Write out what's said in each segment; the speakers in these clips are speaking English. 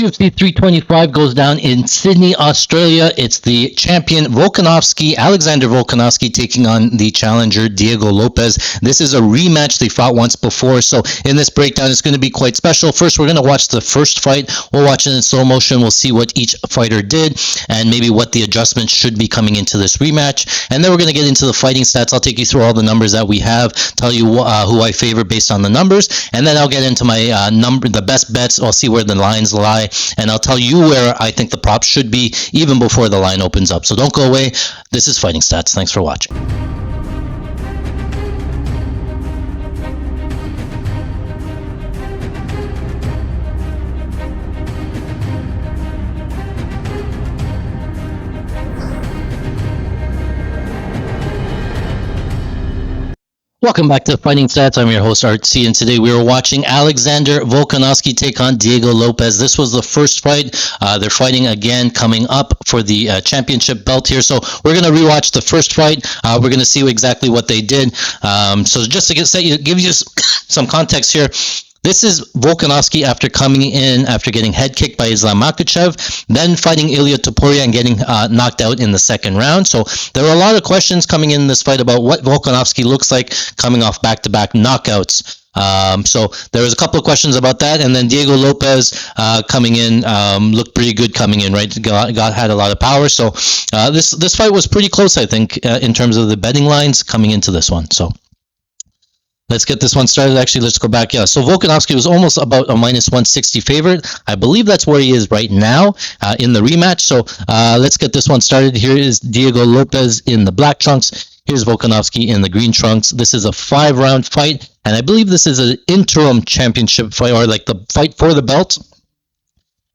UFC 325 goes down in Sydney, Australia. It's the champion Volkanovski, Alexander Volkanovski, taking on the challenger Diego Lopes. This is a rematch. They fought once before, so in this breakdown, it's going to be quite special. First, we're going to watch the first fight. We'll watch it in slow motion. We'll see what each fighter did and maybe what the adjustments should be coming into this rematch. And then we're going to get into the fighting stats. I'll take you through all the numbers that we have, tell you who I favor based on the numbers, and then I'll get into my the best bets. I'll see where the lines lie, and I'll tell you where I think the props should be even before the line opens up. So don't go away. This is Fighting Stats. Thanks for watching. Welcome back to Fighting Stats. I'm your host, RC, and today we are watching Alexander Volkanovski take on Diego Lopes. This was the first fight. They're fighting again coming up for the championship belt here. So we're going to rewatch the first fight. We're going to see exactly what they did. So just to give you some context here, this is Volkanovski after coming in, after getting head kicked by Islam Makhachev, then fighting Ilia Topuria and getting knocked out in the second round. So there are a lot of questions coming in this fight about what Volkanovski looks like coming off back-to-back knockouts. So there was a couple of questions about that, and then Diego Lopes coming in looked pretty good coming in, right? Had a lot of power. So this fight was pretty close, I think, in terms of the betting lines coming into this one. So let's get this one started. Actually, let's go back. Yeah, so Volkanovski was almost about a minus 160 favorite. I believe that's where he is right now in the rematch. So let's get this one started. Here is Diego Lopes in the black trunks. Here's Volkanovski in the green trunks. This is a 5-round fight, and I believe this is an interim championship fight, or like the fight for the belt,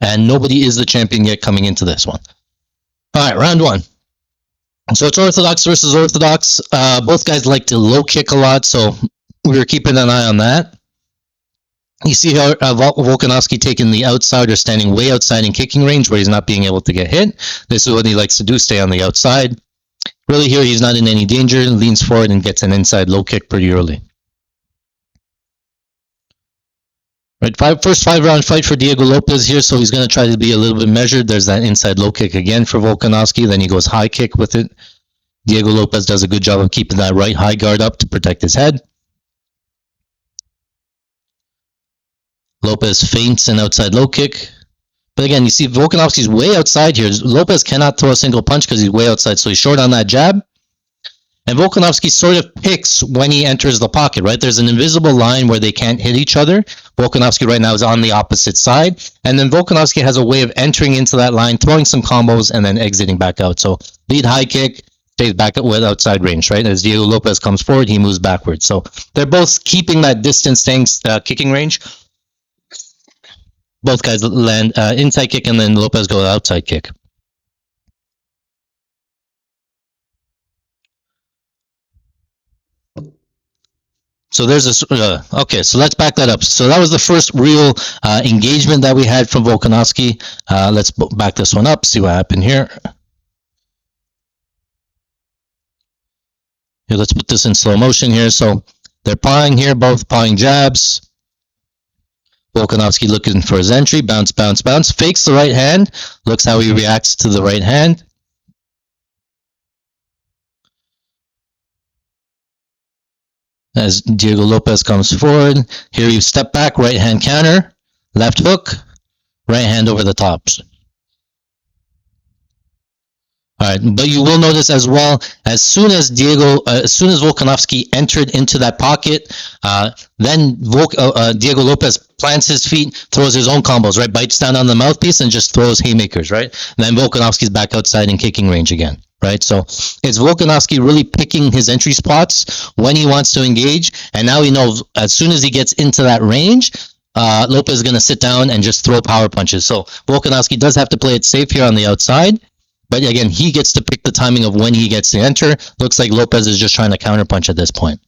and nobody is the champion yet coming into this one. All right, round one. So it's Orthodox versus Orthodox. Both guys like to low kick a lot, so we were keeping an eye on that. You see how Volkanovski taking the outside or standing way outside in kicking range where he's not being able to get hit. This is what he likes to do, stay on the outside. Really here, he's not in any danger, leans forward and gets an inside low kick pretty early. Right, first 5-round fight for Diego Lopes here, so he's going to try to be a little bit measured. There's that inside low kick again for Volkanovski, then he goes high kick with it. Diego Lopes does a good job of keeping that right high guard up to protect his head. Lopes feints an outside low kick. But again, you see Volkanovski's way outside here. Lopes cannot throw a single punch because he's way outside, so he's short on that jab. And Volkanovski sort of picks when he enters the pocket, right? There's an invisible line where they can't hit each other. Volkanovski right now is on the opposite side. And then Volkanovski has a way of entering into that line, throwing some combos, and then exiting back out. So lead high kick, stays back with outside range, right? As Diego Lopes comes forward, he moves backwards. So they're both keeping that distance, staying kicking range. Both guys land inside kick, and then Lopes go outside kick. So there's this. Okay, so let's back that up. So that was the first real engagement that we had from Volkanovski. Let's back this one up, see what happened here. Here, let's put this in slow motion here. So they're pawing here, both pawing jabs. Volkanovski looking for his entry, bounce, bounce, bounce, fakes the right hand, looks how he reacts to the right hand. As Diego Lopes comes forward, here you step back, right hand counter, left hook, right hand over the tops. All right, but you will notice as well, as soon as Volkanovski entered into that pocket, then Diego Lopes plants his feet, throws his own combos, right? Bites down on the mouthpiece and just throws haymakers, right? And then Volkanovski's back outside in kicking range again, right? So it's Volkanovski really picking his entry spots when he wants to engage, and now he knows as soon as he gets into that range, Lopes is going to sit down and just throw power punches. So Volkanovski does have to play it safe here on the outside. But again, he gets to pick the timing of when he gets to enter. Looks like Lopes is just trying to counterpunch at this point.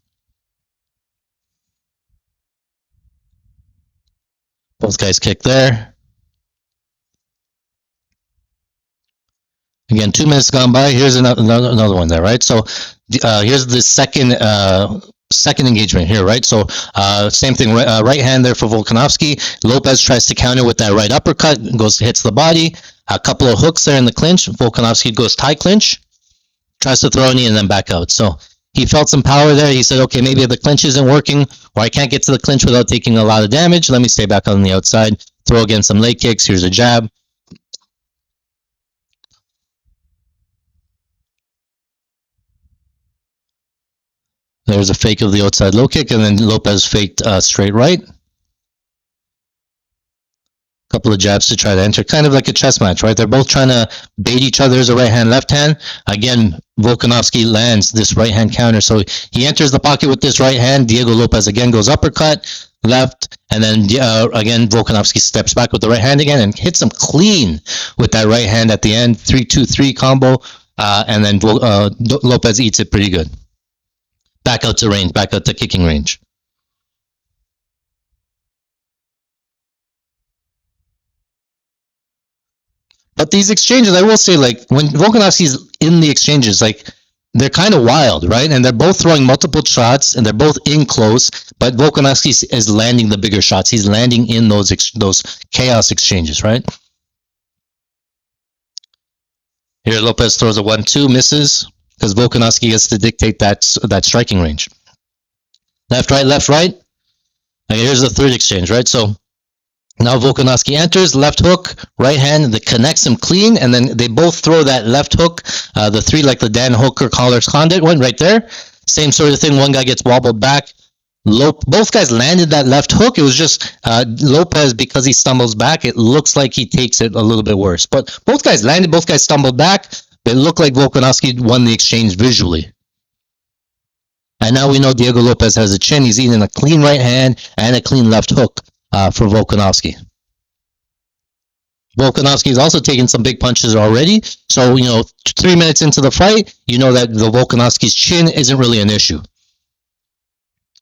Both guys kick there. Again, 2 minutes gone by. Here's another one there, right? So here's the second second engagement here, right? So same thing, right hand there for Volkanovski. Lopes tries to counter with that right uppercut, hits the body. A couple of hooks there in the clinch. Volkanovski goes tie clinch, tries to throw a knee and then back out. So he felt some power there. He said, okay, maybe the clinch isn't working, or I can't get to the clinch without taking a lot of damage. Let me stay back on the outside, throw again some leg kicks. Here's a jab. There's a fake of the outside low kick, and then Lopes faked straight right. Couple of jabs to try to enter, kind of like a chess match, right? They're both trying to bait each other as a right hand, left hand. Again, Volkanovski lands this right hand counter, so he enters the pocket with this right hand. Diego Lopes again goes uppercut, left, and then again Volkanovski steps back with the right hand again and hits him clean with that right hand at the end. 3-2-3 combo, and then Lopes eats it pretty good. Back out to range, back out to kicking range. But these exchanges, I will say, like when Volkanovski's in the exchanges, like they're kind of wild, right? And they're both throwing multiple shots, and they're both in close. But Volkanovski is landing the bigger shots. He's landing in those chaos exchanges, right? Here, Lopes throws a 1-2, misses because Volkanovski gets to dictate that striking range. Left, right, left, right. Okay, here's the third exchange, right? So now Volkanovski enters, left hook, right hand, that connects him clean, and then they both throw that left hook, the three like the Dan Hooker Collar's Condit one right there. Same sort of thing, one guy gets wobbled back. Both guys landed that left hook. It was just Lopes, because he stumbles back, it looks like he takes it a little bit worse. But both guys landed, both guys stumbled back. It looked like Volkanovski won the exchange visually. And now we know Diego Lopes has a chin. He's eating a clean right hand and a clean left hook for Volkanovski. Volkanovski is also taking some big punches already. So, 3 minutes into the fight, you know that the Volkanovski's chin isn't really an issue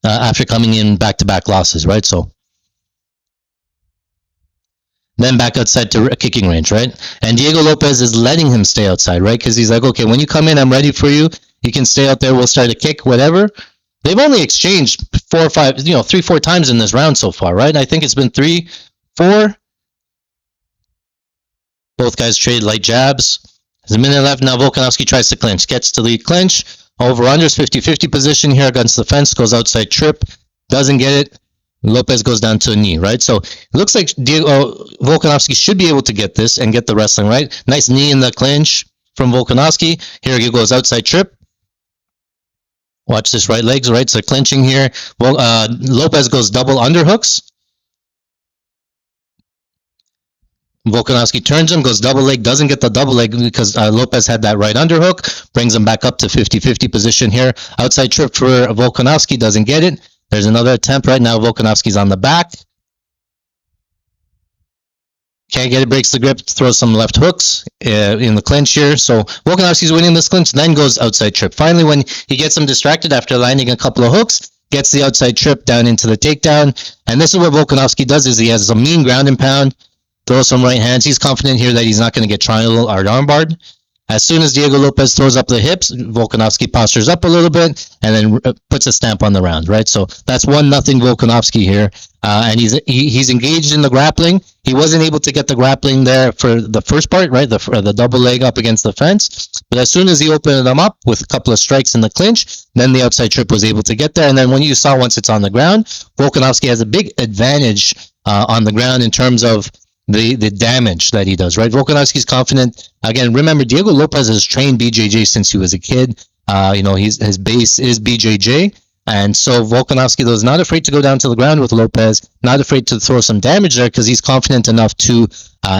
after coming in back-to-back losses, right? So then back outside to kicking range, right? And Diego Lopes is letting him stay outside, right? Because he's like, okay, when you come in, I'm ready for you. You can stay out there. We'll start a kick, whatever. They've only exchanged 4 or 5, 3-4 times in this round so far, right? I think it's been 3-4. Both guys trade light jabs. There's a minute left now. Volkanovski tries to clinch. Gets to the clinch. Over-unders 50-50 position here against the fence. Goes outside trip. Doesn't get it. Lopes goes down to a knee, right? So it looks like Volkanovski should be able to get this and get the wrestling, right? Nice knee in the clinch from Volkanovski. Here he goes outside trip. Watch this right legs, right? So clinching here. Well, Lopes goes double underhooks. Volkanovski turns him, goes double leg, doesn't get the double leg because Lopes had that right underhook, brings him back up to 50-50 position here. Outside trip for Volkanovski, doesn't get it. There's another attempt right now. Volkanovski's on the back. Can't get it, breaks the grip, throws some left hooks in the clinch here. So Volkanovski's winning this clinch, then goes outside trip. Finally, when he gets him distracted after landing a couple of hooks, gets the outside trip down into the takedown. And this is what Volkanovski does, is he has a mean ground and pound, throws some right hands. He's confident here that he's not going to get triangle or armbarred. As soon as Diego Lopes throws up the hips, Volkanovski postures up a little bit and then puts a stamp on the round, right? So that's 1-0 Volkanovski here. And he's engaged in the grappling. He wasn't able to get the grappling there for the first part, right? The double leg up against the fence. But as soon as he opened them up with a couple of strikes in the clinch, then the outside trip was able to get there. And then when you saw once it's on the ground, Volkanovski has a big advantage on the ground in terms of the damage that he does, right? Volkanovski's confident. Again, remember, Diego Lopes has trained BJJ since he was a kid. His base is BJJ. And so Volkanovski, though, is not afraid to go down to the ground with Lopes, not afraid to throw some damage there because he's confident enough to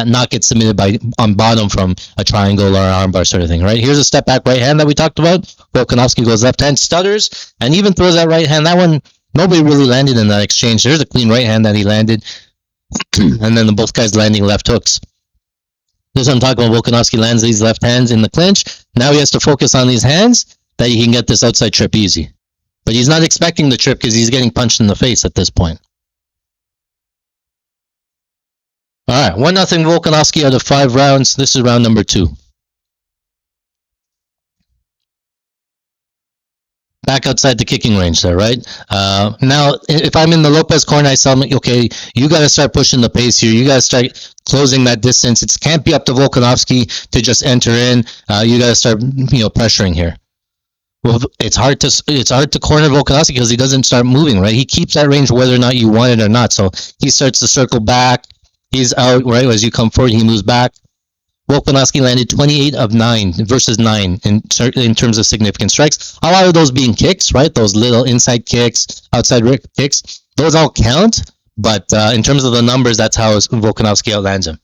not get submitted on bottom from a triangle or an armbar sort of thing, right? Here's a step back right hand that we talked about. Volkanovski goes left hand, stutters, and even throws that right hand. That one, nobody really landed in that exchange. There's a clean right hand that he landed. And then both guys landing left hooks. This is what I'm talking about. Volkanovski lands these left hands in the clinch. Now he has to focus on these hands that he can get this outside trip easy. But he's not expecting the trip because he's getting punched in the face at this point. All right, 1-0 Volkanovski out of 5 rounds. This is round number 2. back outside the kicking range there, right? Now, if I'm in the Lopes corner, I tell him, okay, you got to start pushing the pace here. You got to start closing that distance. It can't be up to Volkanovski to just enter in. You got to start, pressuring here. Well, it's hard to corner Volkanovski because he doesn't start moving, right? He keeps that range whether or not you want it or not. So he starts to circle back. He's out, right? As you come forward, he moves back. Volkanovski landed 28 of 9 versus 9 in terms of significant strikes. A lot of those being kicks, right? Those little inside kicks, outside kicks, those all count. But in terms of the numbers, that's how Volkanovski outlands him.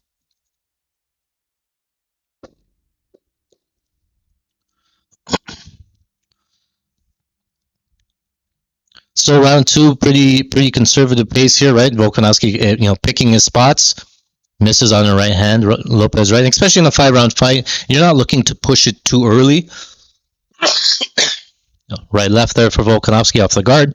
So round 2, pretty conservative pace here, right? Volkanovski, picking his spots. Misses on the right hand, Lopes right, especially in a 5-round fight. You're not looking to push it too early. Right, left there for Volkanovski off the guard.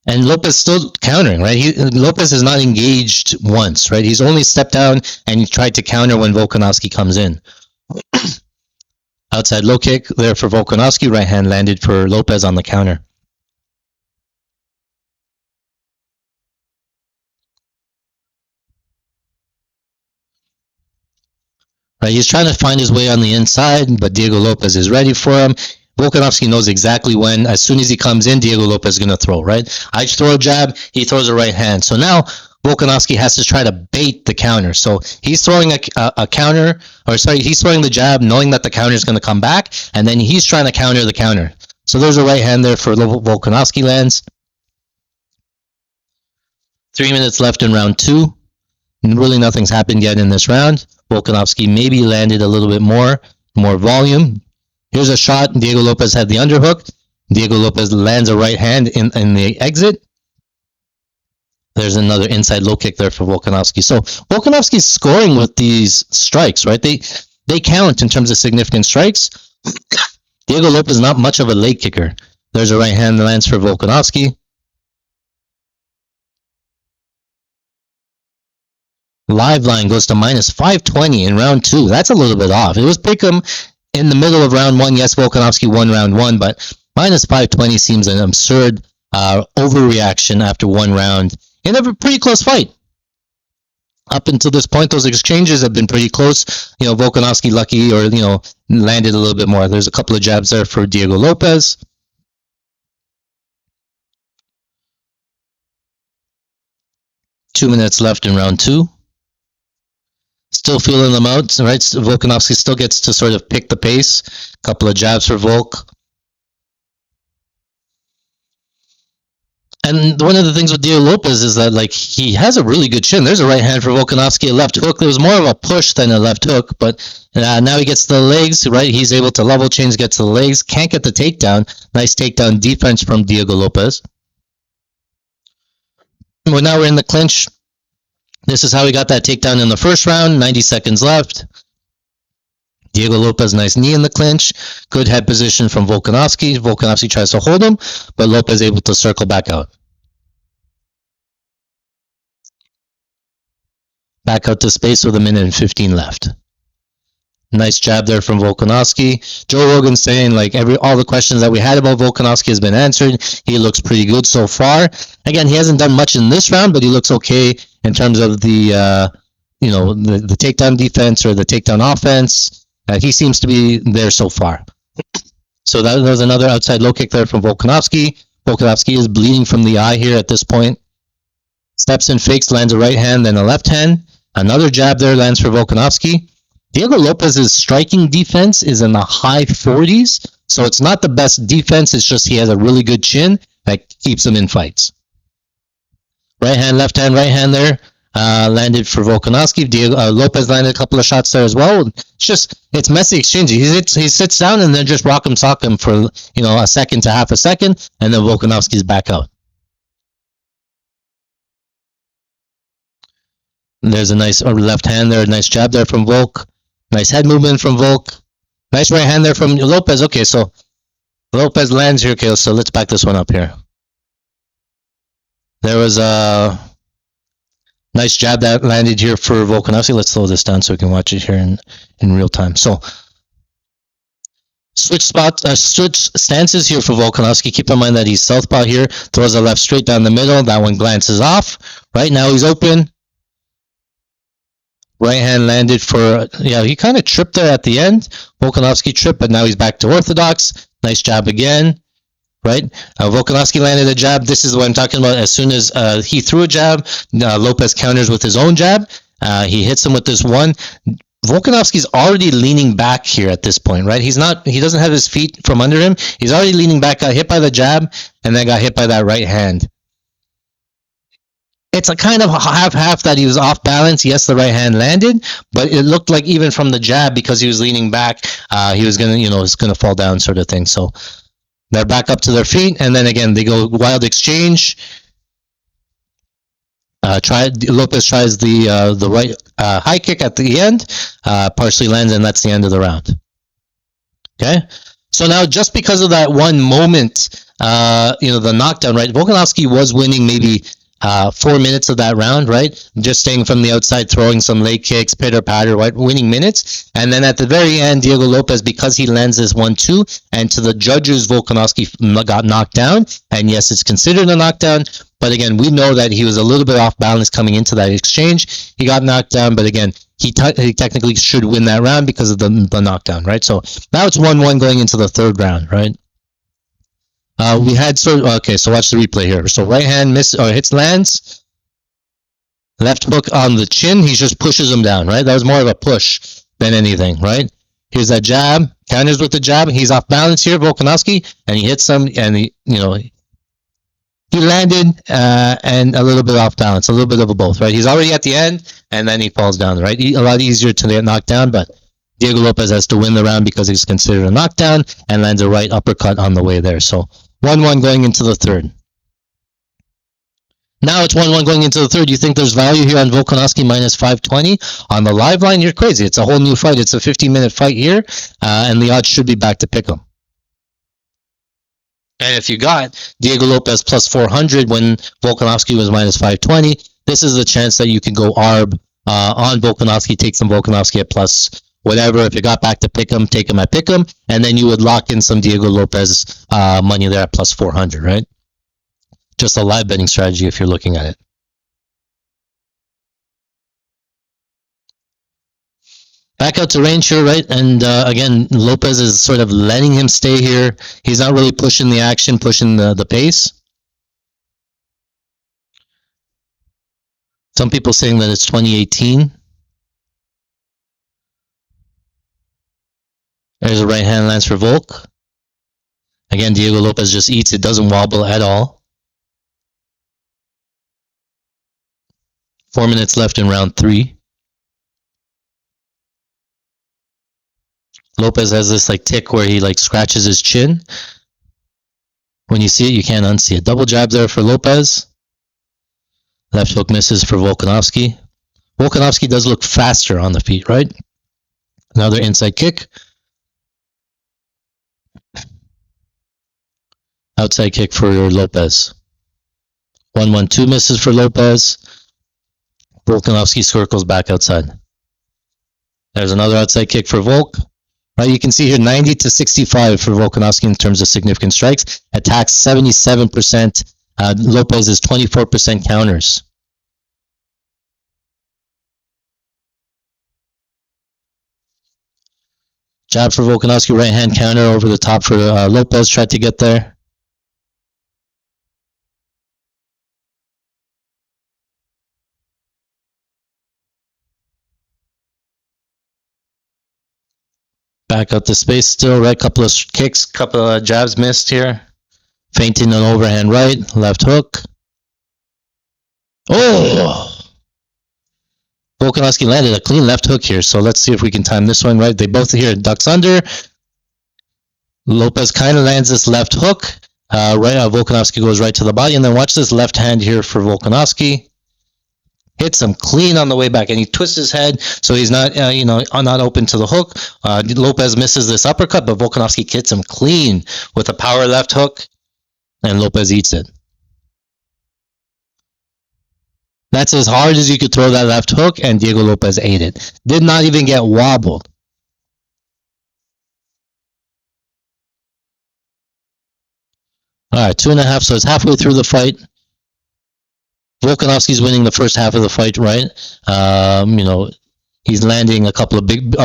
And Lopes still countering, right? Lopes is not engaged once, right? He's only stepped down and he tried to counter when Volkanovski comes in. Outside low kick there for Volkanovski, right hand landed for Lopes on the counter. Right, he's trying to find his way on the inside, but Diego Lopes is ready for him. Volkanovski knows exactly when. As soon as he comes in, Diego Lopes is going to throw, right? I throw a jab, he throws a right hand. So now Volkanovski has to try to bait the counter. So he's throwing a counter, he's throwing the jab knowing that the counter is going to come back, and then he's trying to counter the counter. So there's a right hand there for Volkanovski lands. 3 minutes left in round 2. Really nothing's happened yet in this round. Volkanovski maybe landed a little bit more volume. Here's a shot. Diego Lopes had the underhook. Diego Lopes lands a right hand in the exit. There's another inside low kick there for Volkanovski. So Volkanovski's scoring with these strikes, right? They count in terms of significant strikes. Diego Lopes is not much of a leg kicker. There's a right hand that lands for Volkanovski. Live line goes to minus 520 in round 2. That's a little bit off. It was pick'em in the middle of round 1. Yes, Volkanovski won round 1, but minus 520 seems an absurd overreaction after 1 round in a pretty close fight. Up until this point, those exchanges have been pretty close. Volkanovski lucky or, landed a little bit more. There's a couple of jabs there for Diego Lopes. Two minutes left in round 2. Still feeling them out, right? Volkanovski still gets to sort of pick the pace. A couple of jabs for Volk. And one of the things with Diego Lopes is that he has a really good chin. There's a right hand for Volkanovski, a left hook. There was more of a push than a left hook, but now he gets the legs, right? He's able to level change, get to the legs. Can't get the takedown. Nice takedown defense from Diego Lopes. Well, now we're in the clinch. This is how he got that takedown in the first round. 90 seconds left. Diego Lopes, nice knee in the clinch. Good head position from Volkanovski. Volkanovski tries to hold him, but Lopes able to circle back out. Back out to space with 1 minute and 15 left. Nice jab there from Volkanovski. Joe Rogan saying all the questions that we had about Volkanovski has been answered. He looks pretty good so far. Again, he hasn't done much in this round, but he looks okay in terms of the takedown defense or the takedown offense. He seems to be there so far. So that was another outside low kick there from Volkanovski. Volkanovski is bleeding from the eye here at this point. Steps and fakes, lands a right hand, then a left hand. Another jab there lands for Volkanovski. Diego Lopes' striking defense is in the high 40s, so it's not the best defense. It's just he has a really good chin that keeps him in fights. Right hand, there. Landed for Volkanovski. Diego Lopes landed a couple of shots there as well. It's messy exchange. He sits down and then just rock him, sock him for a second to half a second, and then Volkanovski's back out. There's a nice left hand there, nice jab there from Volk. Nice head movement from Volk. Nice right hand there from Lopes. Okay, so Lopes lands here. Okay, so let's back this one up here. There was a Nice jab that landed here for Volkanovski. Let's slow this down so we can watch it here in real time. So switch stances here for Volkanovski. Keep in mind that he's southpaw here. Throws the left straight down the middle. That one glances off. Right now he's open. Right hand landed for, yeah, he kind of tripped there at the end. Volkanovski tripped, but now he's back to orthodox. Nice jab again. Right? Volkanovski landed a jab. This is what I'm talking about. As soon as he threw a jab, Lopes counters with his own jab. He hits him with this one. Volkanovski's already leaning back here at this point, right? He doesn't have his feet from under him. He's already leaning back, got hit by the jab, and then got hit by that right hand. It's a kind of half that he was off balance. Yes, the right hand landed, but it looked like even from the jab, because he was leaning back, he was gonna, it's gonna fall down, sort of thing. So they're back up to their feet, and then again they go wild exchange. Lopes tries the right high kick at the end, partially lands, and that's the end of the round. Okay, so now just because of that one moment, the knockdown, right? Volkanovski was winning maybe 4 minutes of that round, right? Just staying from the outside, throwing some leg kicks, pitter patter, right? Winning minutes. And then at the very end, Diego Lopes, because he lands this 1-2, and to the judges, Volkanovski got knocked down. And yes, it's considered a knockdown. But again, we know that he was a little bit off balance coming into that exchange. He got knocked down, but again, he technically should win that round because of the knockdown, right? So now it's 1-1 going into the third round, right? We had okay, so watch the replay here. So right hand hits, lands, left hook on the chin. He just pushes him down, right? That was more of a push than anything, right? Here's that jab, counters with the jab. He's off balance here, Volkanovski, and he hits him, and he landed and a little bit off balance, a little bit of a both, right? He's already at the end, and then he falls down, right? A lot easier to get knocked down, but Diego Lopes has to win the round because he's considered a knockdown and lands a right uppercut on the way there. So 1-1 going into the third. Now it's 1-1 going into the third. You think there's value here on Volkanovski minus 520 on the live line? You're crazy. It's a whole new fight. It's a 15-minute fight here, and the odds should be back to pick 'em. And if you got Diego Lopes plus 400 when Volkanovski was minus 520, this is the chance that you can go ARB on Volkanovski, take some Volkanovski at plus whatever. If you got back to pick 'em, take him at pick 'em, and then you would lock in some Diego Lopes money there at plus 400, right? Just a live betting strategy if you're looking at it. Back out to range here, right? And again, Lopes is sort of letting him stay here. He's not really pushing the action, pushing the pace. Some people saying that it's 2018. There's a right hand lance for Volk. Again, Diego Lopes just eats it, doesn't wobble at all. 4 minutes left in round 3. Lopes has this tick where he scratches his chin. When you see it, you can't unsee it. Double jab there for Lopes. Left hook misses for Volkanovski. Volkanovski does look faster on the feet, right? Another inside kick. Outside kick for Lopes. 1-1-2 misses for Lopes. Volkanovski circles back outside. There's another outside kick for Volk. Right, you can see here 90 to 65 for Volkanovski in terms of significant strikes. Attacks 77%. Lopes is 24% counters. Jab for Volkanovski, right hand counter over the top for Lopes. Tried to get there. Back up the space still, right? Couple of kicks, couple of jabs missed here. Feinting an overhand right, left hook. Oh! Volkanovski landed a clean left hook here, so let's see if we can time this one right. They both here ducks under. Lopes kind of lands this left hook. Volkanovski goes right to the body, and then watch this left hand here for Volkanovski. Hits him clean on the way back, and he twists his head, so he's not, not open to the hook. Lopes misses this uppercut, but Volkanovski hits him clean with a power left hook, and Lopes eats it. That's as hard as you could throw that left hook, and Diego Lopes ate it. Did not even get wobbled. All right, 2.5, so it's halfway through the fight. Volkanovski's winning the first half of the fight, right? He's landing a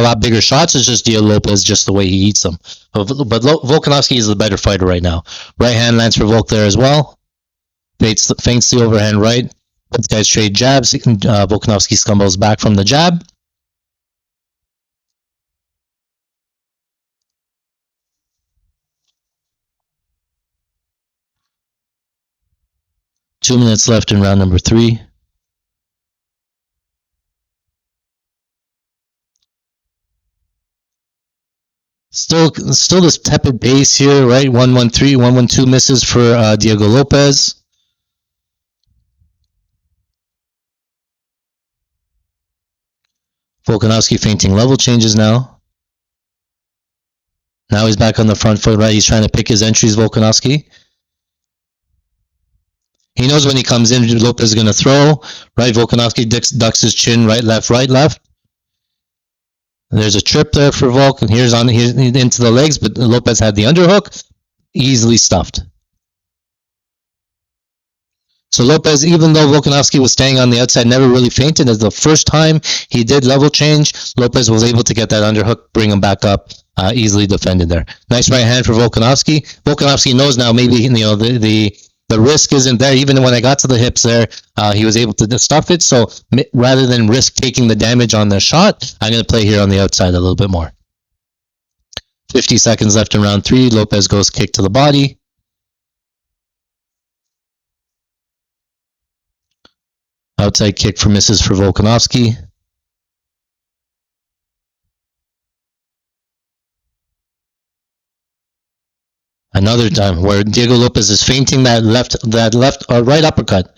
lot bigger shots. It's just Diego Lopes, just the way he eats them. But Volkanovski is the better fighter right now. Right hand lands for Volk there as well. Feints the overhand right. Both guys trade jabs. Volkanovski stumbles back from the jab. Two minutes left in round number 3. Still this tepid pace here, right? 1-1-3, 1-1-2 misses for Diego Lopes. Volkanovski feinting level changes now. Now he's back on the front foot, right? He's trying to pick his entries, Volkanovski. He knows when he comes in, Lopes is going to throw, right? Volkanovski ducks his chin, right, left. There's a trip there for Volk, and here's into the legs, but Lopes had the underhook, easily stuffed. So Lopes, even though Volkanovski was staying on the outside, never really feinted. As the first time he did level change, Lopes was able to get that underhook, bring him back up, easily defended there. Nice right hand for Volkanovski. Volkanovski knows now maybe the risk isn't there. Even when I got to the hips there, he was able to stuff it. So rather than risk taking the damage on the shot, I'm going to play here on the outside a little bit more. 50 seconds left in round 3. Lopes goes kick to the body. Outside kick for misses for Volkanovski. Another time where Diego Lopes is feinting that right uppercut.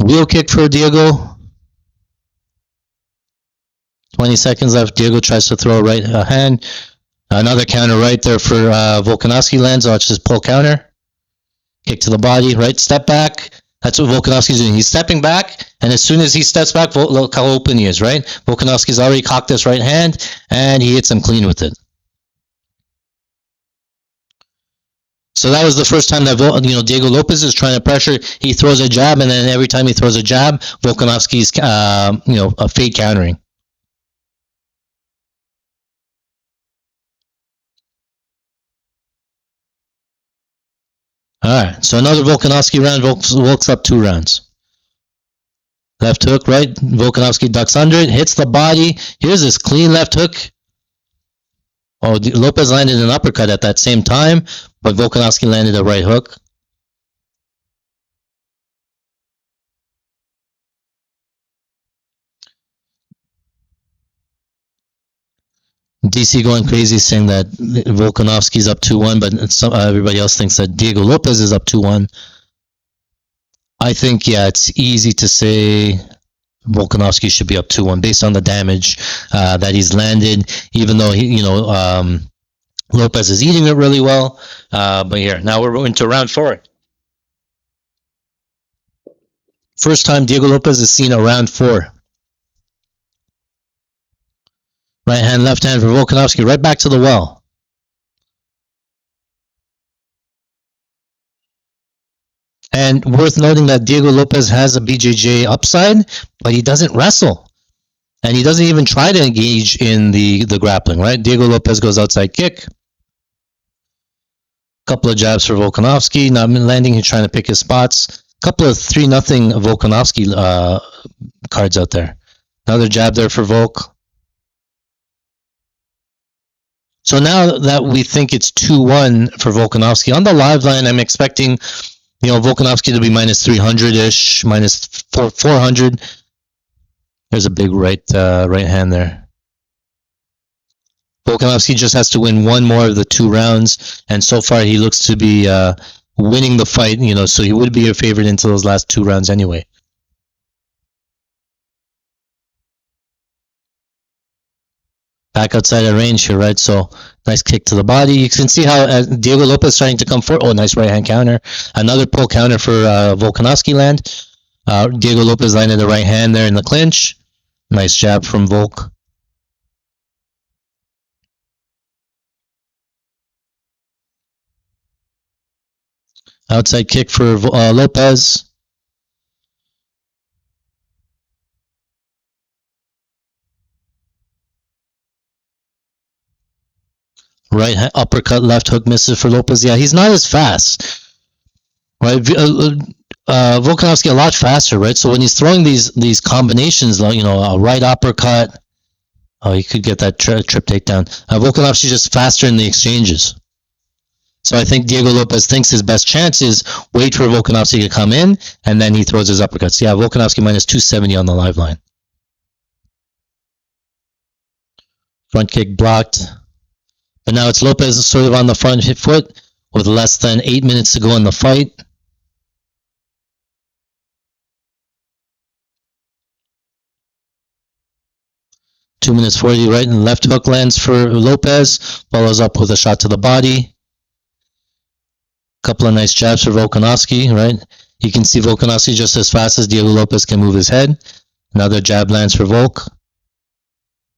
Wheel kick for Diego. 20 seconds left. Diego tries to throw a right hand. Another counter right there for Volkanovski lands. Watch this pull counter. Kick to the body, right? Step back. That's what Volkanovski's doing. He's stepping back, and as soon as he steps back, look how open he is, right? Volkanovski's already cocked this right hand, and he hits him clean with it. So that was the first time that Diego Lopes is trying to pressure. He throws a jab, and then every time he throws a jab, Volkanovski's a fake countering. All right, so another Volkanovski round. Volk's up 2 rounds. Left hook, right? Volkanovski ducks under it, hits the body. Here's this clean left hook. Oh, Lopes landed an uppercut at that same time, but Volkanovski landed a right hook. DC going crazy saying that Volkanovski's up 2-1, but everybody else thinks that Diego Lopes is up 2-1. I think, yeah, it's easy to say Volkanovski should be up 2-1 based on the damage that he's landed, even though Lopes is eating it really well. But here, now we're into round 4. First time Diego Lopes is seen around 4. Right hand, left hand for Volkanovski, right back to the well. And worth noting that Diego Lopes has a BJJ upside, but he doesn't wrestle. And he doesn't even try to engage in the grappling, right? Diego Lopes goes outside kick. Couple of jabs for Volkanovski, not landing, he's trying to pick his spots. Couple of 3-0 Volkanovski cards out there. Another jab there for Volk. So now that we think it's 2-1 for Volkanovski, on the live line, I'm expecting, Volkanovski to be minus 300-ish, minus 400. There's a big right hand there. Volkanovski just has to win one more of the 2 rounds, and so far he looks to be winning the fight, so he would be a favorite into those last 2 rounds anyway. Back outside of range here, right? So nice kick to the body. You can see how Diego Lopes starting to come forward. Oh, nice right hand counter. Another pull counter for Volkanovski land. Diego Lopes landed the right hand there in the clinch. Nice jab from Volk. Outside kick for Lopes. Right uppercut, left hook misses for Lopes. Yeah, he's not as fast. Right, Volkanovski a lot faster, right? So when he's throwing these combinations, like a right uppercut, he could get that trip takedown. Volkanovski just faster in the exchanges. So I think Diego Lopes thinks his best chance is wait for Volkanovski to come in, and then he throws his uppercuts. Yeah, Volkanovski minus 270 on the live line. Front kick blocked. But now it's Lopes sort of on the front foot with less than 8 minutes to go in the fight. Two minutes 40, right and left hook lands for Lopes. Follows up with a shot to the body. Couple of nice jabs for Volkanovski, right? You can see Volkanovski just as fast as Diego Lopes can move his head. Another jab lands for Volk.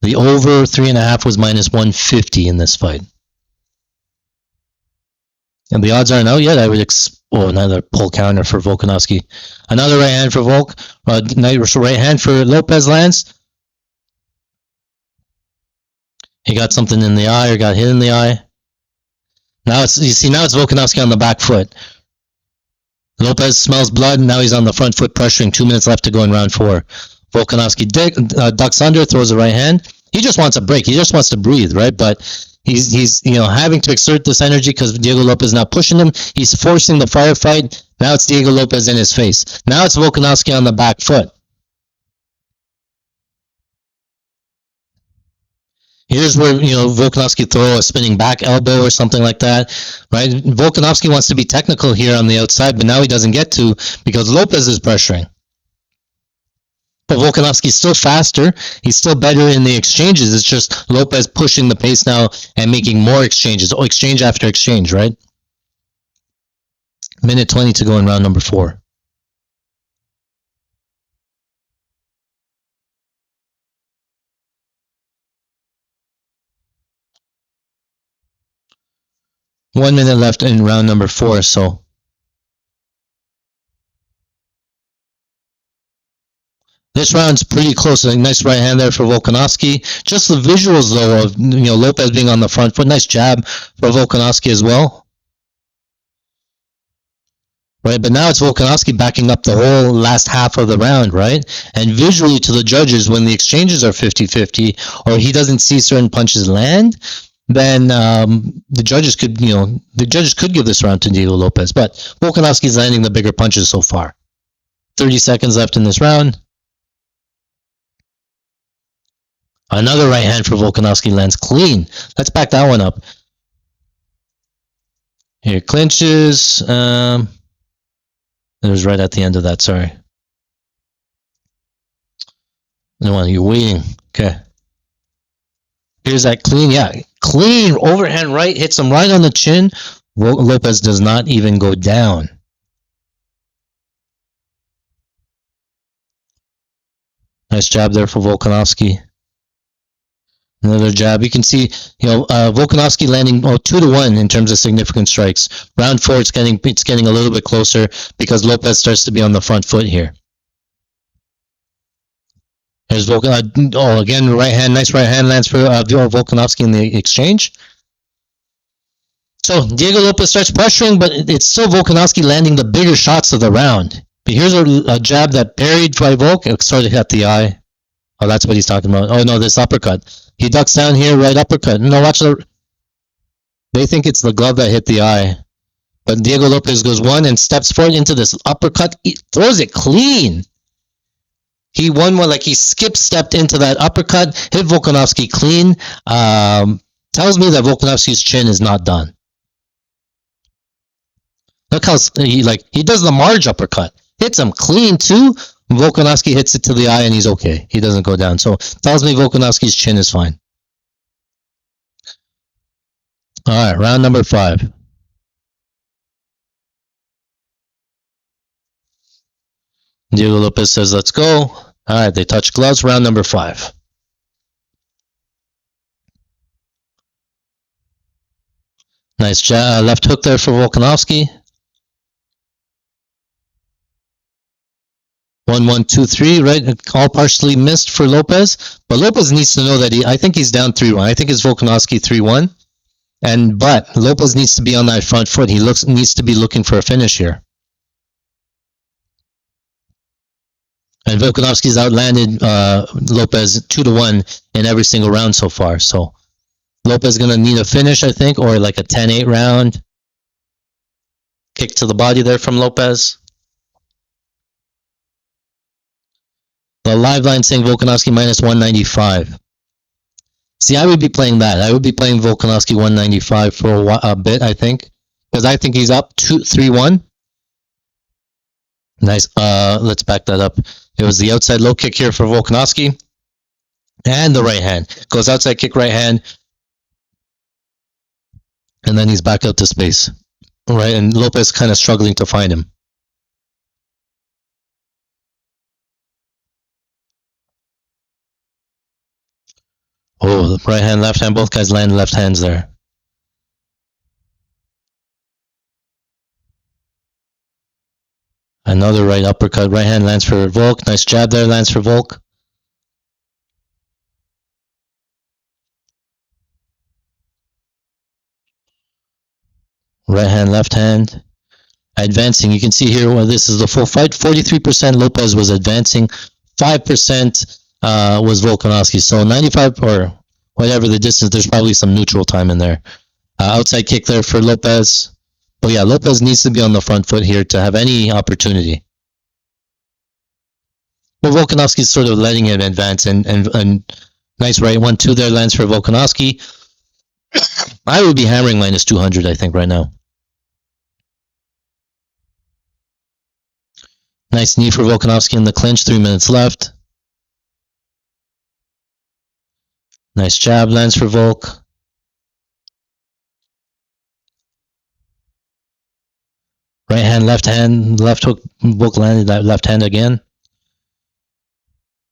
The over 3.5 was minus 150 in this fight. And the odds aren't out yet. I would another pull counter for Volkanovski. Another right hand for Volk. Nice right hand for Lopes lands. He got something in the eye or got hit in the eye. Now it's Volkanovski on the back foot. Lopes smells blood, and now he's on the front foot pressuring. 2 minutes left to go in round 4. Volkanovski ducks under, throws a right hand. He just wants a break. He just wants to breathe, right? But he's having to exert this energy because Diego Lopes is not pushing him. He's forcing the firefight. Now it's Diego Lopes in his face. Now it's Volkanovski on the back foot. Here's where Volkanovski throw a spinning back elbow or something like that, right? Volkanovski wants to be technical here on the outside, but now he doesn't get to because Lopes is pressuring. But Volkanovski's still faster. He's still better in the exchanges. It's just Lopes pushing the pace now and making more exchanges, exchange after exchange, right? Minute 20 to go in round number 4. One minute left in round number 4, so this round's pretty close. A nice right hand there for Volkanovski. Just the visuals, though, of Lopes being on the front foot. Nice jab for Volkanovski as well. Right, but now it's Volkanovski backing up the whole last half of the round, right? And visually to the judges, when the exchanges are 50-50 or he doesn't see certain punches land, then the judges could give this round to Diego Lopes. But Volkanovski's landing the bigger punches so far. 30 seconds left in this round. Another right hand for Volkanovski lands clean. Let's back that one up. Here, clinches. It was right at the end of that, sorry. No, you're waiting. Okay. Here's that clean, yeah. Clean overhand right, hits him right on the chin. Lopes does not even go down. Nice jab there for Volkanovski. Another jab. You can see, Volkanovski landing 2-1 in terms of significant strikes. Round 4, it's getting a little bit closer because Lopes starts to be on the front foot here. There's again, right hand, nice right hand lands for Volkanovski in the exchange. So Diego Lopes starts pressuring, but it's still Volkanovski landing the bigger shots of the round. But here's a jab that parried by Volk. It started to hit the eye. Oh, that's what he's talking about. Oh no, this uppercut. He ducks down here, right uppercut. No, watch they think it's the glove that hit the eye. But Diego Lopes goes one and steps forward into this uppercut. He throws it clean. He won one, like he stepped into that uppercut, hit Volkanovski clean. Tells me that Volkanovski's chin is not done. Look how he does the Marge uppercut. Hits him clean too. Volkanovski hits it to the eye and he's okay. He doesn't go down. So tells me Volkanovski's chin is fine. All right, round number 5. Diego Lopes says, let's go. All right, they touch gloves, round number 5. Nice left hook there for Volkanovski. 1, 1, 2, 3, right? All partially missed for Lopes. But Lopes needs to know that I think he's down 3-1. I think it's Volkanovski 3-1. But Lopes needs to be on that front foot. He needs to be looking for a finish here. And Volkanovski's outlanded Lopes 2-1 in every single round so far. So Lopes is going to need a finish, I think, or like a 10-8 round. Kick to the body there from Lopes. The live line saying Volkanovski minus 195. See, I would be playing that. I would be playing Volkanovski 195 for a bit, I think. Because I think he's up 3-1. Nice. Let's back that up. It was the outside low kick here for Volkanovski. And the right hand. Goes outside kick, right hand. And then he's back out to space. Right, and Lopes kind of struggling to find him. Oh, right hand, left hand. Both guys land left hands there. Another right uppercut. Right hand lands for Volk. Nice jab there, lands for Volk. Right hand, left hand. Advancing. You can see here where this is the full fight. 43% Lopes was advancing. 5% was Volkanovski. So 95 or whatever the distance, there's probably some neutral time in there. Outside kick there for Lopes. But yeah, Lopes needs to be on the front foot here to have any opportunity. Well, Volkanovski's sort of letting him advance, and nice right 1-2 there lands for Volkanovski. I would be hammering minus 200, I think, right now. Nice knee for Volkanovski in the clinch, 3 minutes left. Nice jab lands for Volk. Right hand, left hook. Volk landed that left hand again.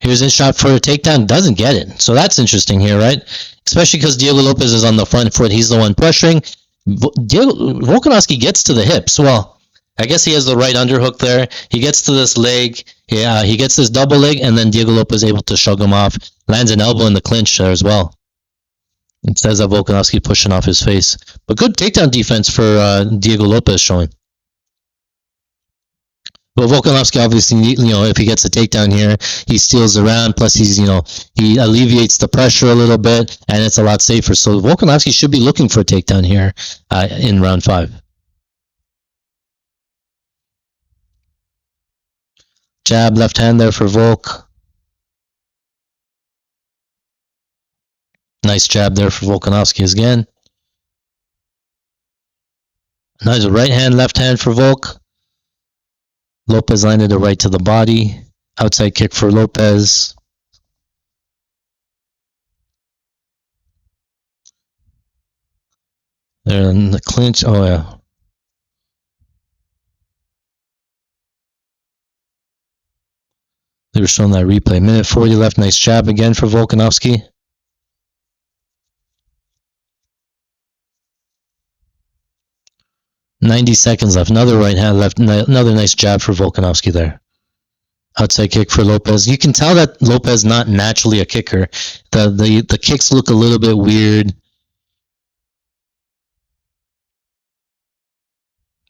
Here's a shot for a takedown, doesn't get it. So that's interesting here, right? Especially because Diego Lopes is on the front foot. He's the one pressuring. Volkanovski gets to the hips. Well, I guess he has the right underhook there. He gets to this leg. Yeah, he gets this double leg, and then Diego Lopes is able to shrug him off. Lands an elbow in the clinch there as well. It says that Volkanovski pushing off his face. But good takedown defense for Diego Lopes showing. But Volkanovski obviously, if he gets a takedown here, he steals around. Plus, he alleviates the pressure a little bit, and it's a lot safer. So Volkanovski should be looking for a takedown here in round 5. Jab, left hand there for Volk. Nice jab there for Volkanovski again. Nice right hand, left hand for Volk. Lopes landed a right to the body. Outside kick for Lopes. They're in the clinch. Oh, yeah. They were showing that replay. Minute 40 left. Nice jab again for Volkanovski. .90 seconds left. Another right hand left. Another nice jab for Volkanovski there. Outside kick for Lopes. You can tell that Lopes not naturally a kicker. The kicks look a little bit weird.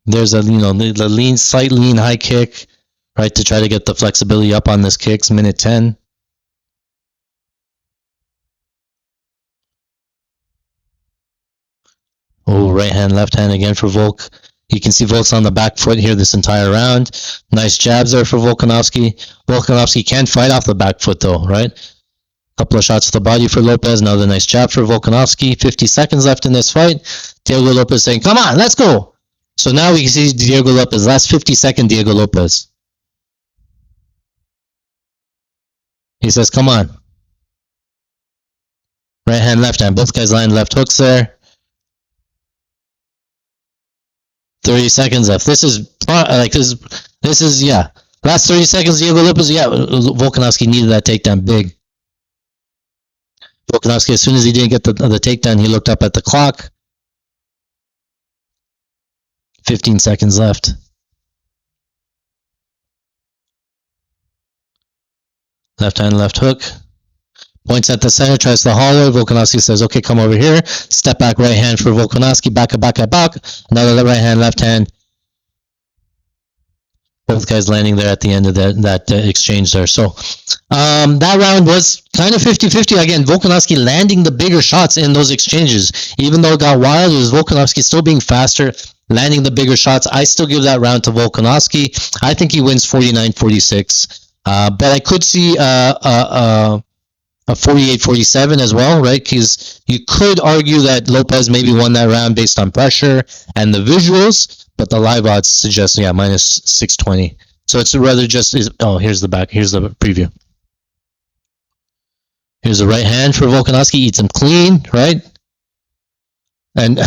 There's a the slight lean high kick, right, to try to get the flexibility up on this kicks. Minute 10. Oh, right hand, left hand again for Volk. You can see Volk's on the back foot here this entire round. Nice jabs there for Volkanovski. Volkanovski can fight off the back foot though, right? Couple of shots to the body for Lopes. Another nice jab for Volkanovski. 50 seconds left in this fight. Diego Lopes saying, come on, let's go. So now we can see Diego Lopes. Last 50-second Diego Lopes. He says, come on. Right hand, left hand. Both guys land left hooks there. 30 seconds left. This is yeah. Last 30 seconds, Diego Lopes. Yeah, Volkanovski needed that takedown big. Volkanovski, as soon as he didn't get the takedown, he looked up at the clock. 15 seconds left. Left hand, left hook. Points at the center, tries the hallway. Volkanovski says, okay, come over here. Step back, right hand for Volkanovski. Back. Another right hand, left hand. Both guys landing there at the end of that exchange there. So that round was kind of 50-50. Again, Volkanovski landing the bigger shots in those exchanges. Even though it got wild, it was Volkanovski still being faster, landing the bigger shots. I still give that round to Volkanovski. I think he wins 49-46. But I could see a 48-47 as well, right? Because you could argue that Lopes maybe won that round based on pressure and the visuals, but the live odds suggest, yeah, minus 620. So it's rather just, here's the back, here's the preview. Here's the right hand for Volkanovski, eats him clean, right? And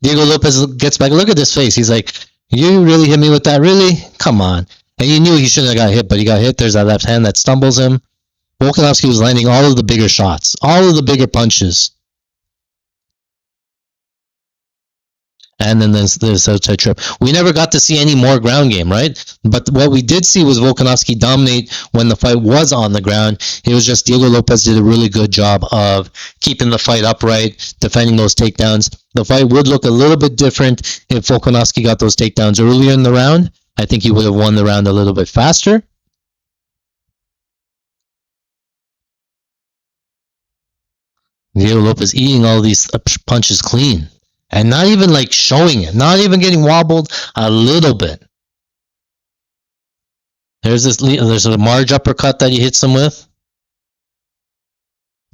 Diego Lopes gets back, look at this face. He's like, you really hit me with that? Really? Come on. And you knew he shouldn't have got hit, but he got hit. There's that left hand that stumbles him. Volkanovski was landing all of the bigger shots, all of the bigger punches. And then there's outside trip. We never got to see any more ground game, right? But what we did see was Volkanovski dominate when the fight was on the ground. It was just Diego Lopes did a really good job of keeping the fight upright, defending those takedowns. The fight would look a little bit different if Volkanovski got those takedowns earlier in the round. I think he would have won the round a little bit faster. Diego Lopes eating all these punches clean. And not even like showing it, not even getting wobbled a little bit. There's a Marge uppercut that he hits him with.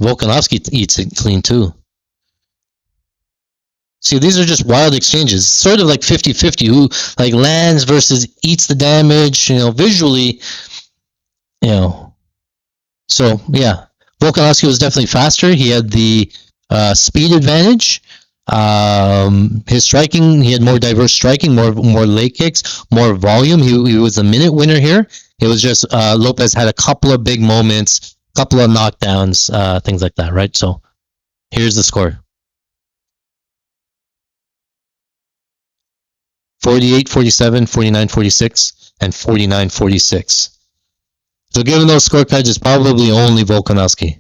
Volkanovski eats it clean too. See, these are just wild exchanges. Sort of like 50-50, who like lands versus eats the damage, visually, So, yeah, Volkanovski was definitely faster. He had the speed advantage. His striking, he had more diverse striking, more leg kicks, more volume. He was a minute winner here. It was just Lopes had a couple of big moments, couple of knockdowns, things like that, right? So here's the score. 48-47, 49-46, and 49-46. So given those scorecards, it's probably only Volkanovski.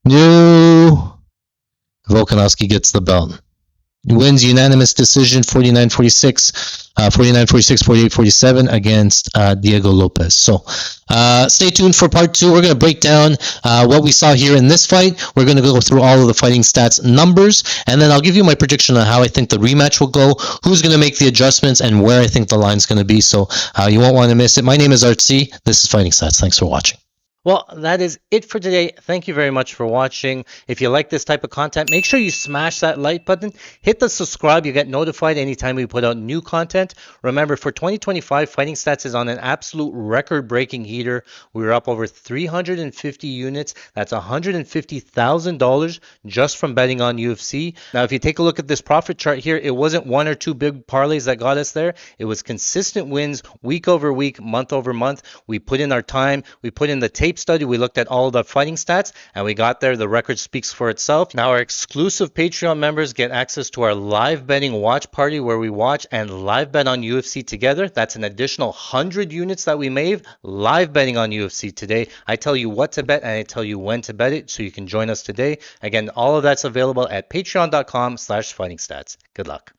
No. Volkanovski gets the belt. Wins unanimous decision 49-46, 49-46, 48-47 against Diego Lopes. So stay tuned for part 2. We're going to break down what we saw here in this fight. We're going to go through all of the fighting stats numbers, and then I'll give you my prediction on how I think the rematch will go, who's going to make the adjustments, and where I think the line's going to be. So you won't want to miss it. My name is Art C. This is Fighting Stats. Thanks for watching. Well, that is it for today. Thank you very much for watching. If you like this type of content, make sure you smash that like button. Hit the subscribe. You get notified anytime we put out new content. Remember, for 2025, Fighting Stats is on an absolute record-breaking heater. We were up over 350 units. That's $150,000 just from betting on UFC. Now, if you take a look at this profit chart here, it wasn't one or two big parlays that got us there. It was consistent wins week over week, month over month. We put in our time. We put in the tape study, we looked at all the fighting stats, and we got there. The record speaks for itself. Now our exclusive Patreon members get access to our live betting watch party where we watch and live bet on UFC together. That's an additional 100 units that we made live betting on UFC today. I tell you what to bet and I tell you when to bet it, so you can join us today. Again, all of that's available at patreon.com/fightingstats. Good luck.